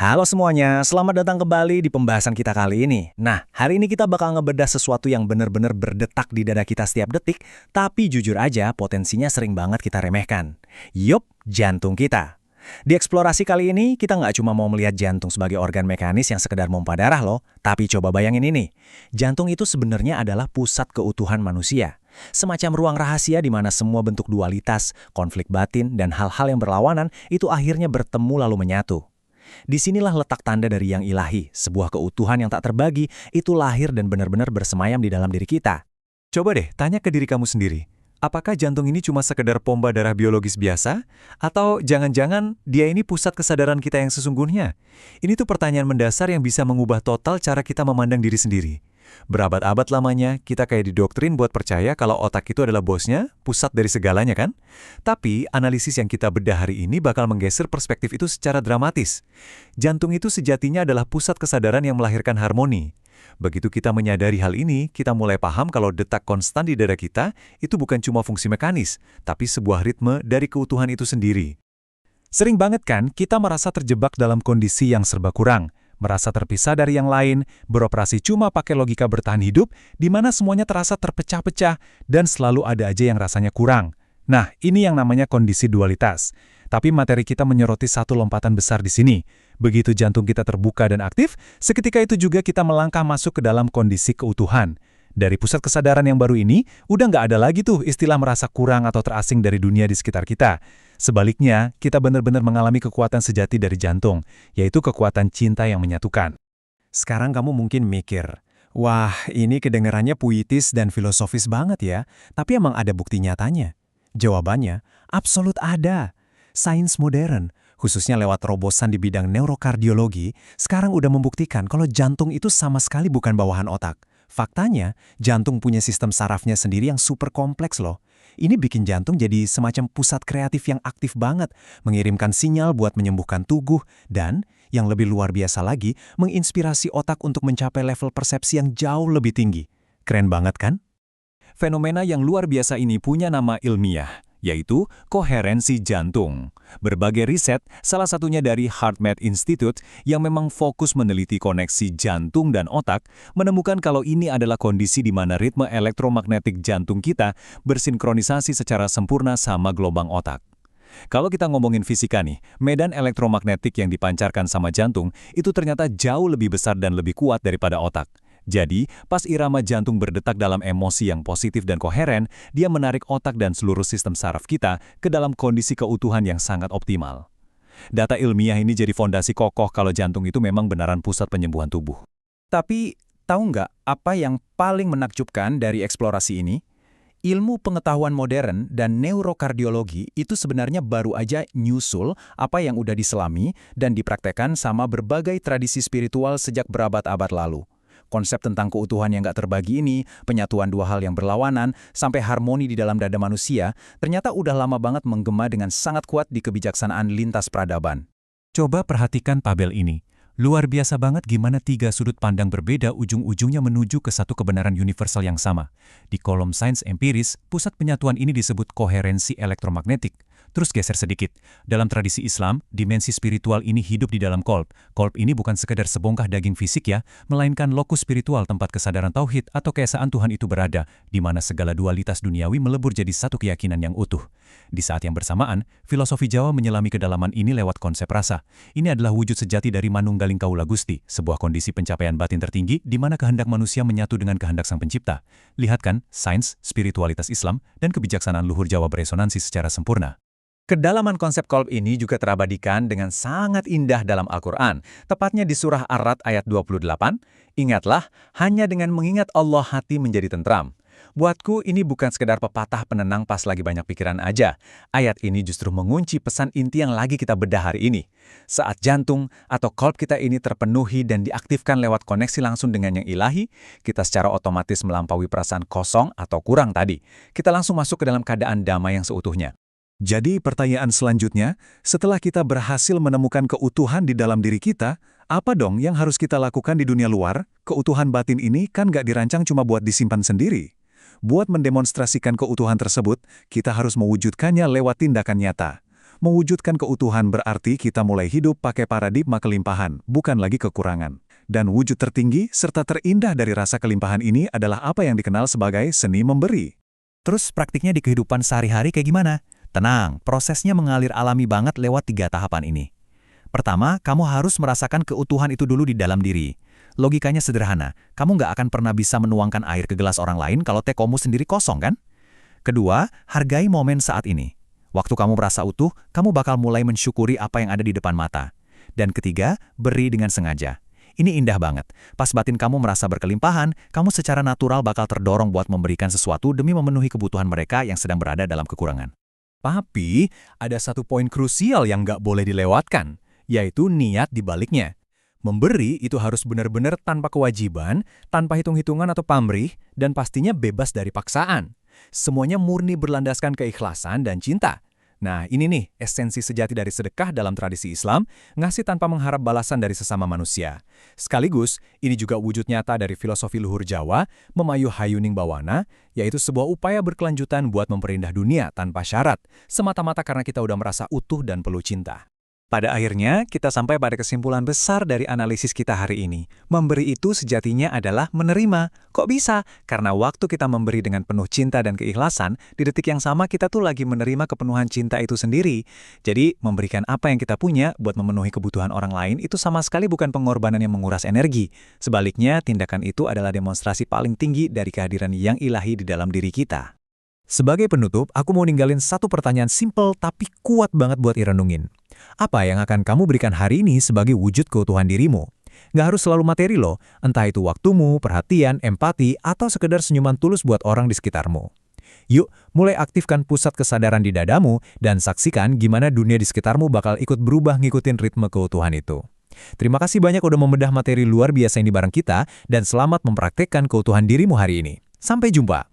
Halo semuanya, selamat datang kembali di pembahasan kita kali ini. Nah, hari ini kita bakal ngebedah sesuatu yang bener-bener berdetak di dada kita setiap detik, tapi jujur aja potensinya sering banget kita remehkan. Yup, jantung kita. Di eksplorasi kali ini, kita nggak cuma mau melihat jantung sebagai organ mekanis yang sekedar pompa darah loh, tapi coba bayangin ini. Jantung itu sebenarnya adalah pusat keutuhan manusia. Semacam ruang rahasia di mana semua bentuk dualitas, konflik batin, dan hal-hal yang berlawanan itu akhirnya bertemu lalu menyatu. Disinilah letak tanda dari yang ilahi, sebuah keutuhan yang tak terbagi, itu lahir dan benar-benar bersemayam di dalam diri kita. Coba deh tanya ke diri kamu sendiri, apakah jantung ini cuma sekedar pompa darah biologis biasa? Atau jangan-jangan dia ini pusat kesadaran kita yang sesungguhnya? Ini tuh pertanyaan mendasar yang bisa mengubah total cara kita memandang diri sendiri. Berabad-abad lamanya, kita kayak didoktrin buat percaya kalau otak itu adalah bosnya, pusat dari segalanya kan? Tapi, analisis yang kita bedah hari ini bakal menggeser perspektif itu secara dramatis. Jantung itu sejatinya adalah pusat kesadaran yang melahirkan harmoni. Begitu kita menyadari hal ini, kita mulai paham kalau detak konstan di dada kita itu bukan cuma fungsi mekanis, tapi sebuah ritme dari keutuhan itu sendiri. Sering banget kan kita merasa terjebak dalam kondisi yang serba kurang, merasa terpisah dari yang lain, beroperasi cuma pakai logika bertahan hidup, di mana semuanya terasa terpecah-pecah dan selalu ada aja yang rasanya kurang. Nah, ini yang namanya kondisi dualitas. Tapi materi kita menyoroti satu lompatan besar di sini. Begitu jantung kita terbuka dan aktif, seketika itu juga kita melangkah masuk ke dalam kondisi keutuhan. Dari pusat kesadaran yang baru ini, udah nggak ada lagi tuh istilah merasa kurang atau terasing dari dunia di sekitar kita. Sebaliknya, kita benar-benar mengalami kekuatan sejati dari jantung, yaitu kekuatan cinta yang menyatukan. Sekarang kamu mungkin mikir, wah ini kedengarannya puitis dan filosofis banget ya, tapi emang ada bukti nyatanya? Jawabannya, absolut ada. Sains modern, khususnya lewat terobosan di bidang neurokardiologi, sekarang udah membuktikan kalau jantung itu sama sekali bukan bawahan otak. Faktanya, jantung punya sistem sarafnya sendiri yang super kompleks loh. Ini bikin jantung jadi semacam pusat kreatif yang aktif banget, mengirimkan sinyal buat menyembuhkan tubuh, dan, yang lebih luar biasa lagi, menginspirasi otak untuk mencapai level persepsi yang jauh lebih tinggi. Keren banget kan? Fenomena yang luar biasa ini punya nama ilmiah, yaitu koherensi jantung. Berbagai riset, salah satunya dari HeartMath Institute yang memang fokus meneliti koneksi jantung dan otak, menemukan kalau ini adalah kondisi di mana ritme elektromagnetik jantung kita bersinkronisasi secara sempurna sama gelombang otak. Kalau kita ngomongin fisika nih, medan elektromagnetik yang dipancarkan sama jantung itu ternyata jauh lebih besar dan lebih kuat daripada otak. Jadi, pas irama jantung berdetak dalam emosi yang positif dan koheren, dia menarik otak dan seluruh sistem saraf kita ke dalam kondisi keutuhan yang sangat optimal. Data ilmiah ini jadi fondasi kokoh kalau jantung itu memang benaran pusat penyembuhan tubuh. Tapi, tahu nggak apa yang paling menakjubkan dari eksplorasi ini? Ilmu pengetahuan modern dan neurokardiologi itu sebenarnya baru aja nyusul apa yang udah diselami dan dipraktekkan sama berbagai tradisi spiritual sejak berabad-abad lalu. Konsep tentang keutuhan yang nggak terbagi ini, penyatuan dua hal yang berlawanan, sampai harmoni di dalam dada manusia, ternyata udah lama banget menggema dengan sangat kuat di kebijaksanaan lintas peradaban. Coba perhatikan tabel ini. Luar biasa banget gimana tiga sudut pandang berbeda ujung-ujungnya menuju ke satu kebenaran universal yang sama. Di kolom sains empiris, pusat penyatuan ini disebut koherensi elektromagnetik. Terus geser sedikit. Dalam tradisi Islam, dimensi spiritual ini hidup di dalam kolb. Kolb ini bukan sekedar sebongkah daging fisik ya, melainkan lokus spiritual tempat kesadaran tauhid atau keesaan Tuhan itu berada, di mana segala dualitas duniawi melebur jadi satu keyakinan yang utuh. Di saat yang bersamaan, filosofi Jawa menyelami kedalaman ini lewat konsep rasa. Ini adalah wujud sejati dari Manunggaling Kaula Gusti, sebuah kondisi pencapaian batin tertinggi di mana kehendak manusia menyatu dengan kehendak Sang Pencipta. Lihat kan, sains, spiritualitas Islam, dan kebijaksanaan luhur Jawa beresonansi secara sempurna. Kedalaman konsep kolb ini juga terabadikan dengan sangat indah dalam Al-Quran, tepatnya di surah Ar-Ra'd ayat 28, "Ingatlah, hanya dengan mengingat Allah hati menjadi tentram." Buatku ini bukan sekedar pepatah penenang pas lagi banyak pikiran aja. Ayat ini justru mengunci pesan inti yang lagi kita bedah hari ini. Saat jantung atau kolb kita ini terpenuhi dan diaktifkan lewat koneksi langsung dengan yang ilahi, kita secara otomatis melampaui perasaan kosong atau kurang tadi. Kita langsung masuk ke dalam keadaan damai yang seutuhnya. Jadi pertanyaan selanjutnya, setelah kita berhasil menemukan keutuhan di dalam diri kita, apa dong yang harus kita lakukan di dunia luar? Keutuhan batin ini kan nggak dirancang cuma buat disimpan sendiri. Buat mendemonstrasikan keutuhan tersebut, kita harus mewujudkannya lewat tindakan nyata. Mewujudkan keutuhan berarti kita mulai hidup pakai paradigma kelimpahan, bukan lagi kekurangan. Dan wujud tertinggi serta terindah dari rasa kelimpahan ini adalah apa yang dikenal sebagai seni memberi. Terus praktiknya di kehidupan sehari-hari kayak gimana? Tenang, prosesnya mengalir alami banget lewat 3 tahapan ini. Pertama, kamu harus merasakan keutuhan itu dulu di dalam diri. Logikanya sederhana, kamu nggak akan pernah bisa menuangkan air ke gelas orang lain kalau tekomu sendiri kosong kan? Kedua, hargai momen saat ini. Waktu kamu merasa utuh, kamu bakal mulai mensyukuri apa yang ada di depan mata. Dan ketiga, beri dengan sengaja. Ini indah banget. Pas batin kamu merasa berkelimpahan, kamu secara natural bakal terdorong buat memberikan sesuatu demi memenuhi kebutuhan mereka yang sedang berada dalam kekurangan. Tapi, ada satu poin krusial yang nggak boleh dilewatkan, yaitu niat di baliknya. Memberi itu harus benar-benar tanpa kewajiban, tanpa hitung-hitungan atau pamrih, dan pastinya bebas dari paksaan. Semuanya murni berlandaskan keikhlasan dan cinta. Nah, ini nih esensi sejati dari sedekah dalam tradisi Islam, ngasih tanpa mengharap balasan dari sesama manusia. Sekaligus, ini juga wujud nyata dari filosofi luhur Jawa, memayu hayuning bawana, yaitu sebuah upaya berkelanjutan buat memperindah dunia tanpa syarat, semata-mata karena kita udah merasa utuh dan perlu cinta. Pada akhirnya, kita sampai pada kesimpulan besar dari analisis kita hari ini. Memberi itu sejatinya adalah menerima. Kok bisa? Karena waktu kita memberi dengan penuh cinta dan keikhlasan, di detik yang sama kita tuh lagi menerima kepenuhan cinta itu sendiri. Jadi, memberikan apa yang kita punya buat memenuhi kebutuhan orang lain itu sama sekali bukan pengorbanan yang menguras energi. Sebaliknya, tindakan itu adalah demonstrasi paling tinggi dari kehadiran yang ilahi di dalam diri kita. Sebagai penutup, aku mau ninggalin satu pertanyaan simpel tapi kuat banget buat direnungin. Apa yang akan kamu berikan hari ini sebagai wujud keutuhan dirimu? Nggak harus selalu materi loh, entah itu waktumu, perhatian, empati, atau sekedar senyuman tulus buat orang di sekitarmu. Yuk, mulai aktifkan pusat kesadaran di dadamu dan saksikan gimana dunia di sekitarmu bakal ikut berubah ngikutin ritme keutuhan itu. Terima kasih banyak udah membedah materi luar biasa ini bareng kita dan selamat mempraktekkan keutuhan dirimu hari ini. Sampai jumpa!